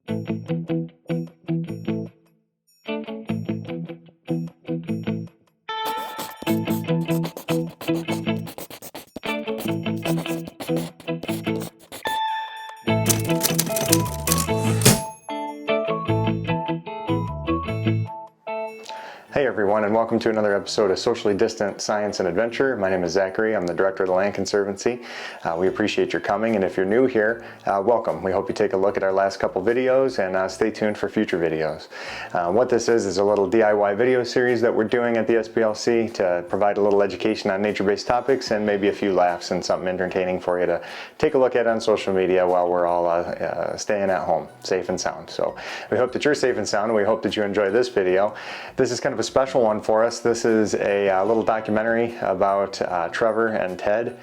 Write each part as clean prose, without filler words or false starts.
Hey everyone, and welcome to another episode of Socially Distant Science and Adventure. My name is Zachary. I'm the director of the Land Conservancy. We appreciate your coming, and if you're new here, welcome. We hope you take a look at our last couple videos and stay tuned for future videos. What this is a little DIY video series that we're doing at the SPLC to provide a little education on nature-based topics and maybe a few laughs and something entertaining for you to take a look at on social media while we're all staying at home, safe and sound. So we hope that you're safe and sound, and we hope that you enjoy this video. This is kind of a special one for us. This is a little documentary about Trevor and Ted,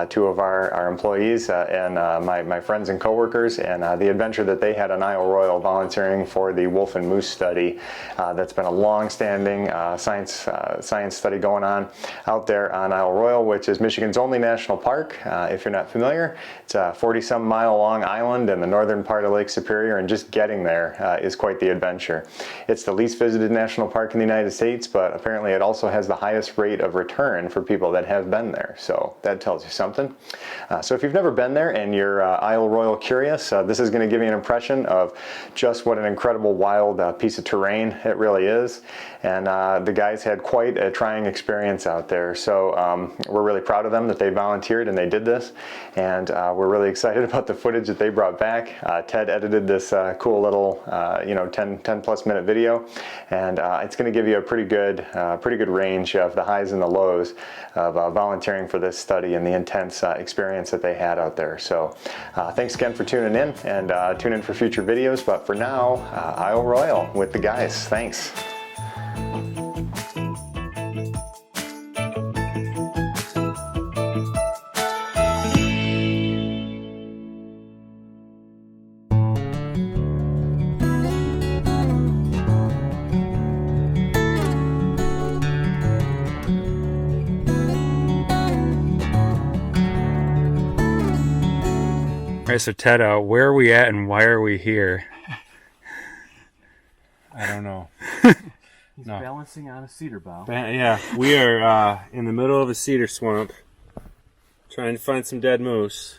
two of our employees and my friends and coworkers, and the adventure that they had on Isle Royale volunteering for the wolf and moose study. That's been a long-standing science study going on out there on Isle Royale, which is Michigan's only national park. If you're not familiar, it's a 40-some mile long island in the northern part of Lake Superior, and just getting there is quite the adventure. It's the least visited national park in the United States, but apparently it also has the highest rate of return for people that have been there, so that tells you something. So if you've never been there and you're Isle Royale curious, this is going to give you an impression of just what an incredible wild piece of terrain it really is, and the guys had quite a trying experience out there, so we're really proud of them that they volunteered and they did this, and we're really excited about the footage that they brought back. Ted edited this cool little 10 plus minute video, and it's going to give you a pretty good range of the highs and the lows of volunteering for this study and the intense experience that they had out there. So thanks again for tuning in, and tune in for future videos, but for now, Isle Royale with the guys. Thanks. All right, so Ted, where are we at and why are we here? I don't know. He's balancing on a cedar bough. Yeah, we are in the middle of a cedar swamp trying to find some dead moose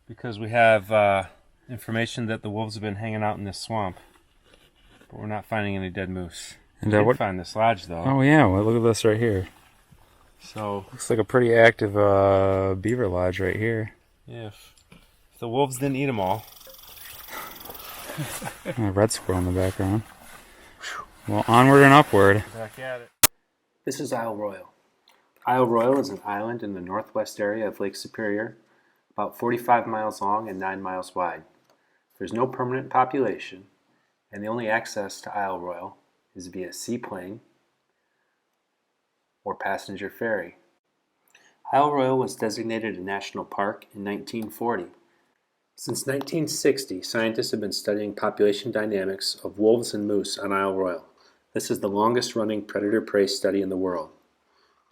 because we have information that the wolves have been hanging out in this swamp, but we're not finding any dead moose. And we did find this lodge, though. Oh, yeah, well, look at this right here. So looks like a pretty active beaver lodge right here. Yeah, if the wolves didn't eat them all. And a red squirrel in the background. Well, onward and upward. Back at it. This is Isle Royale. Isle Royale is an island in the northwest area of Lake Superior, about 45 miles long and 9 miles wide. There's no permanent population, and the only access to Isle Royale is via seaplane or passenger ferry. Isle Royale was designated a national park in 1940. Since 1960, scientists have been studying population dynamics of wolves and moose on Isle Royale. This is the longest-running predator-prey study in the world.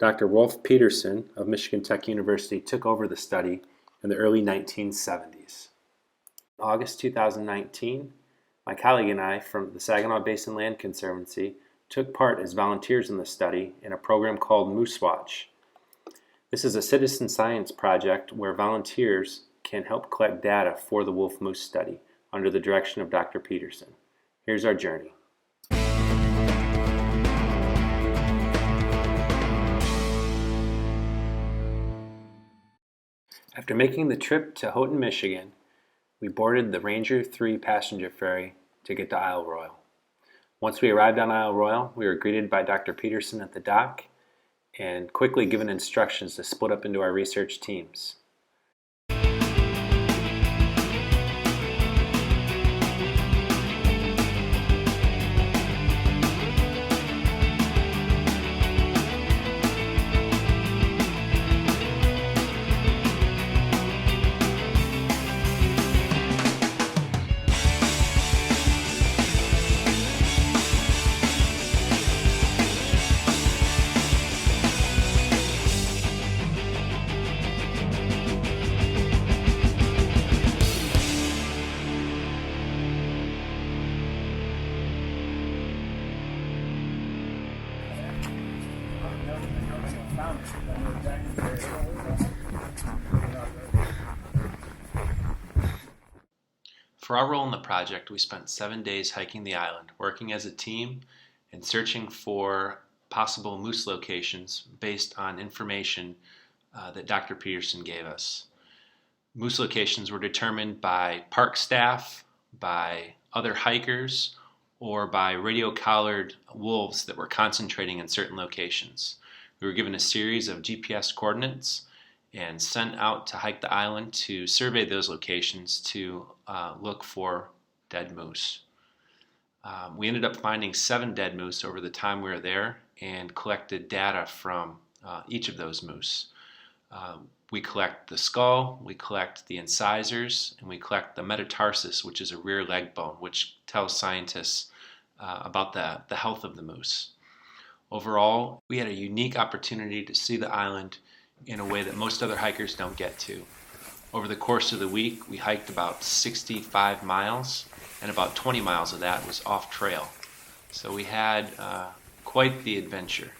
Dr. Rolf Peterson of Michigan Tech University took over the study in the early 1970s. In August 2019, my colleague and I from the Saginaw Basin Land Conservancy took part as volunteers in the study in a program called Moosewatch. This is a citizen science project where volunteers can help collect data for the wolf-moose study under the direction of Dr. Peterson. Here's our journey. After making the trip to Houghton, Michigan, we boarded the Ranger 3 passenger ferry to get to Isle Royale. Once we arrived on Isle Royale, we were greeted by Dr. Peterson at the dock and quickly given instructions to split up into our research teams. For our role in the project, we spent 7 days hiking the island, working as a team and searching for possible moose locations based on information that Dr. Peterson gave us. Moose locations were determined by park staff, by other hikers, or by radio-collared wolves that were concentrating in certain locations. We were given a series of GPS coordinates and sent out to hike the island to survey those locations to look for dead moose. We ended up finding 7 dead moose over the time we were there and collected data from each of those moose. We collect the skull, we collect the incisors, and we collect the metatarsus, which is a rear leg bone, which tells scientists about the health of the moose. Overall, we had a unique opportunity to see the island in a way that most other hikers don't get to. Over the course of the week, we hiked about 65 miles, and about 20 miles of that was off trail. So we had quite the adventure.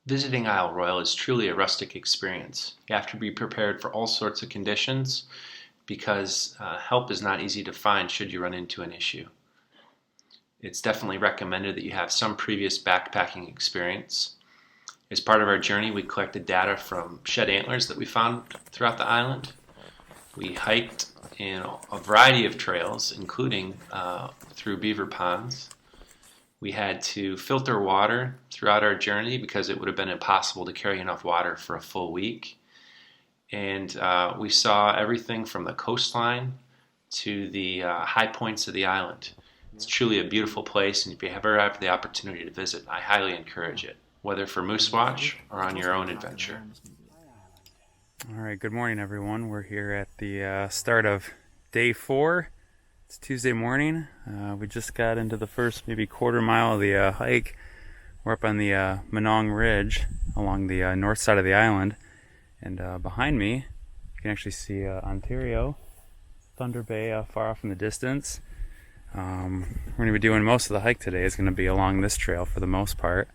Visiting Isle Royale is truly a rustic experience. You have to be prepared for all sorts of conditions because help is not easy to find should you run into an issue. It's definitely recommended that you have some previous backpacking experience. As part of our journey, we collected data from shed antlers that we found throughout the island. We hiked in a variety of trails, including through beaver ponds. We had to filter water throughout our journey because it would have been impossible to carry enough water for a full week. And we saw everything from the coastline to the high points of the island. It's truly a beautiful place, and if you ever have the opportunity to visit, I highly encourage it, whether for Moosewatch or on your own adventure. All right, good morning, everyone. We're here at the start of day 4. It's Tuesday morning. We just got into the first maybe quarter mile of the hike. We're up on the Monong Ridge along the north side of the island. And behind me, you can actually see Ontario, Thunder Bay far off in the distance. We're going to be doing most of the hike today is going to be along this trail for the most part.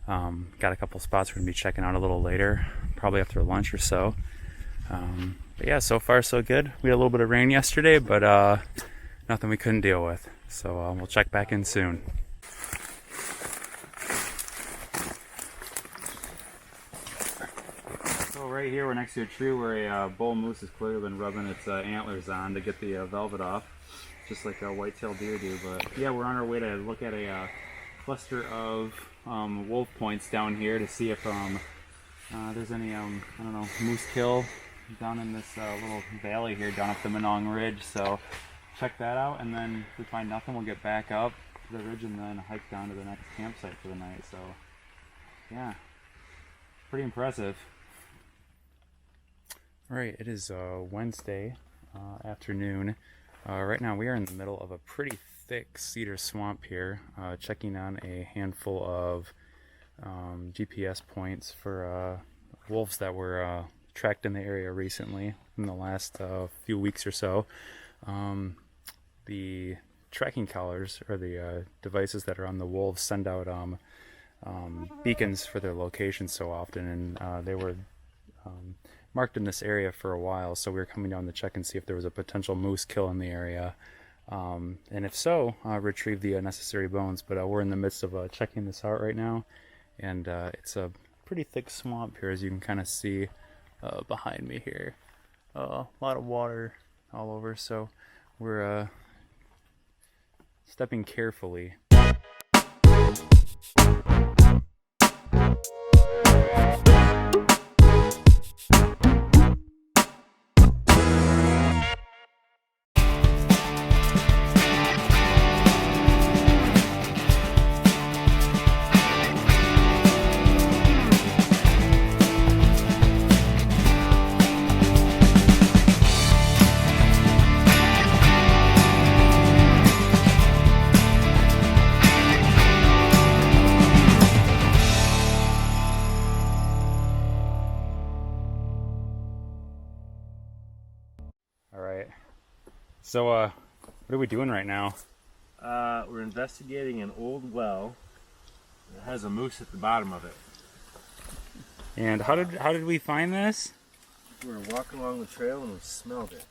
Got a couple spots we're going to be checking out a little later, probably after lunch or so. But yeah, so far so good. We had a little bit of rain yesterday, but nothing we couldn't deal with. So we'll check back in soon. So right here we're next to a tree where a bull moose has clearly been rubbing its antlers on to get the velvet off, just like a white-tailed deer do. But yeah, we're on our way to look at a cluster of wolf points down here to see if there's any I don't know, moose kill down in this little valley here down up the Monong Ridge. So check that out, and then if we find nothing, we'll get back up to the ridge and then hike down to the next campsite for the night. So yeah, pretty impressive. All right, it is Wednesday afternoon. Right now we are in the middle of a pretty thick cedar swamp here, checking on a handful of GPS points for wolves that were tracked in the area recently in the last few weeks or so. The tracking collars, or the devices that are on the wolves, send out beacons for their location so often, and they were marked in this area for a while, so we were coming down to check and see if there was a potential moose kill in the area, and if so, retrieve the necessary bones. But we're in the midst of checking this out right now, and it's a pretty thick swamp here, as you can kind of see behind me here. A lot of water all over, so we're stepping carefully. All right. So, what are we doing right now? We're investigating an old well that has a moose at the bottom of it. And how did we find this? We were walking along the trail and we smelled it.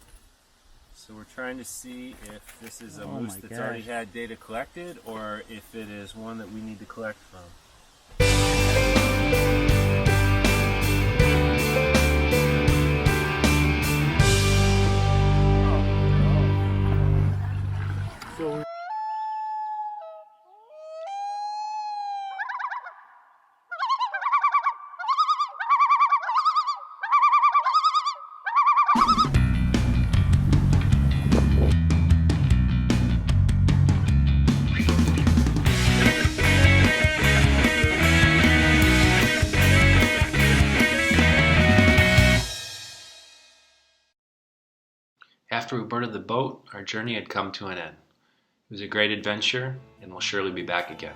So we're trying to see if this is a moose that's already had data collected or if it is one that we need to collect from. After we boarded the boat, our journey had come to an end. It was a great adventure, and we'll surely be back again.